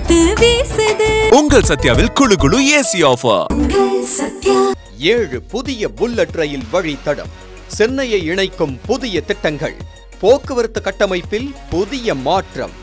காத்து வீசுது. உங்கள் சத்யாவில் குளு குளு ஏசி ஆஃபர். 7 புதிய புல்லட் ரயில் வழித்தடம், சென்னையை இணைக்கும் புதிய திட்டங்கள், போக்குவரத்து கட்டமைப்பில் புதிய மாற்றம்.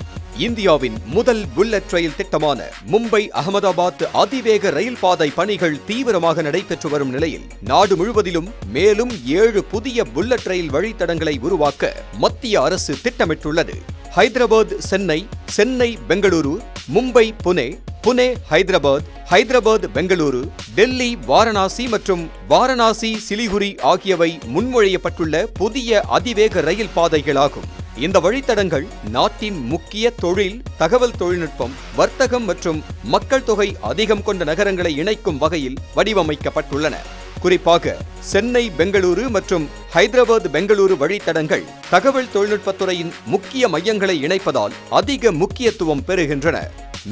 இந்தியாவின் முதல் புல்லட் ரயில் திட்டமான மும்பை அகமதாபாத் அதிவேக ரயில் பாதை பணிகள் தீவிரமாக நடைபெற்று வரும் நிலையில் நாடு முழுவதிலும் மேலும் 7 புதிய புல்லட் ரயில் வழித்தடங்களை உருவாக்க மத்திய அரசு திட்டமிட்டுள்ளது. ஹைதராபாத் சென்னை, சென்னை பெங்களூரு, மும்பை புனே, புனே ஹைதராபாத், ஹைதராபாத் பெங்களூரு, டெல்லி வாரணாசி மற்றும் வாரணாசி சிலிகுரி ஆகியவை முன்மொழியப்பட்டுள்ள புதிய அதிவேக ரயில் பாதைகளாகும். இந்த வழித்தடங்கள் நாட்டின் முக்கிய தொழில், தகவல் தொழில்நுட்பம், வர்த்தகம் மற்றும் மக்கள் தொகை அதிகம் கொண்ட நகரங்களை இணைக்கும் வகையில் வடிவமைக்கப்பட்டுள்ளன. குறிப்பாக சென்னை பெங்களூரு மற்றும் ஹைதராபாத் பெங்களூரு வழித்தடங்கள் தகவல் தொழில்நுட்பத்துறையின் முக்கிய மையங்களை இணைப்பதால் அதிக முக்கியத்துவம் பெறுகின்றன.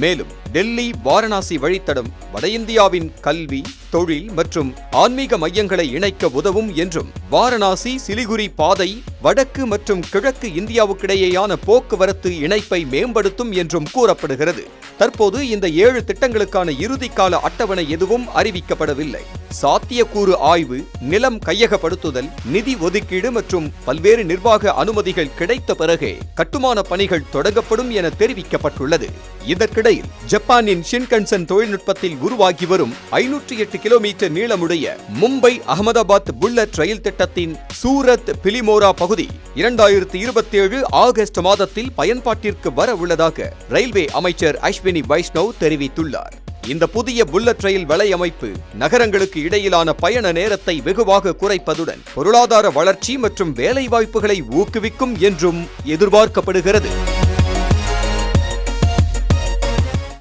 மேலும் டெல்லி வாரணாசி வழித்தடம் வட இந்தியாவின் கல்வி, தொழில் மற்றும் ஆன்மீக மையங்களை இணைக்க உதவும் என்றும், வாரணாசி சிலிகுரி பாதை வடக்கு மற்றும் கிழக்கு இந்தியாவுக்கிடையேயான போக்குவரத்து இணைப்பை மேம்படுத்தும் என்றும் கூறப்படுகிறது. தற்போது இந்த 7 திட்டங்களுக்கான இறுதிக்கால அட்டவணை எதுவும் அறிவிக்கப்படவில்லை. சாத்தியக்கூறு ஆய்வு, நிலம் கையகப்படுத்துதல், நிதி ஒதுக்கீடு மற்றும் பல்வேறு நிர்வாக அனுமதிகள் கிடைத்த பிறகே கட்டுமான பணிகள் தொடங்கப்படும் என தெரிவிக்கப்பட்டுள்ளது. இதற்கிடையில் ஜப்பானின் ஷின்கன்சன் தொழில்நுட்பத்தில் உருவாகி வரும் 508 கிலோமீட்டர் நீளமுடைய மும்பை அகமதாபாத் புல்லட் ரயில் திட்டத்தின் சூரத் பிலிமோரா பகுதி 2027 ஆகஸ்ட் மாதத்தில் பயன்பாட்டிற்கு வர உள்ளதாக ரயில்வே அமைச்சர் அஸ்வினி வைஷ்ணவ் தெரிவித்துள்ளார். இந்த புதிய புல்லட் ரயில் வலையமைப்பு நகரங்களுக்கு இடையிலான பயண நேரத்தை வெகுவாக குறைப்பதுடன் பொருளாதார வளர்ச்சி மற்றும் வேலைவாய்ப்புகளை ஊக்குவிக்கும் என்றும் எதிர்பார்க்கப்படுகிறது.